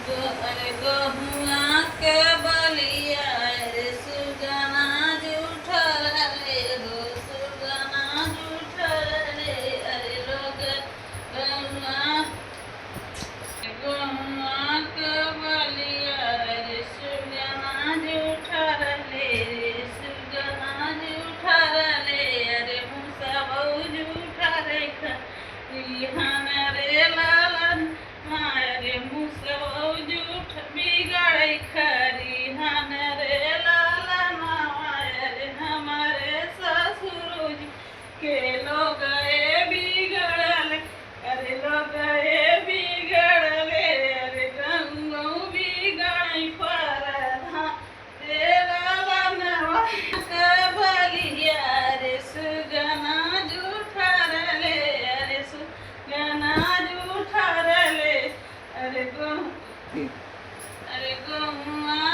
अरे गहुआ के बलिया रे सुगना जूठल रे हो सुगना जूठल रे अरे लोग गहुआ गहुआ के बलिया रे सुगना जूठल रे सुगना जूठल रे अरे मुसा बहु जूठल रे रिहान रे लालन मारे मुसो जूठ बिगड़ खरी हन रे लाला मारे हमारे ससुर जी के लोग बिगड़ल अरे लोग बिगड़ले अरे गंगो बिगड़ पर रे लाला नवा के बलिया रे सुगना जूठरले अरे सुगना जूठरले अरे गहुआ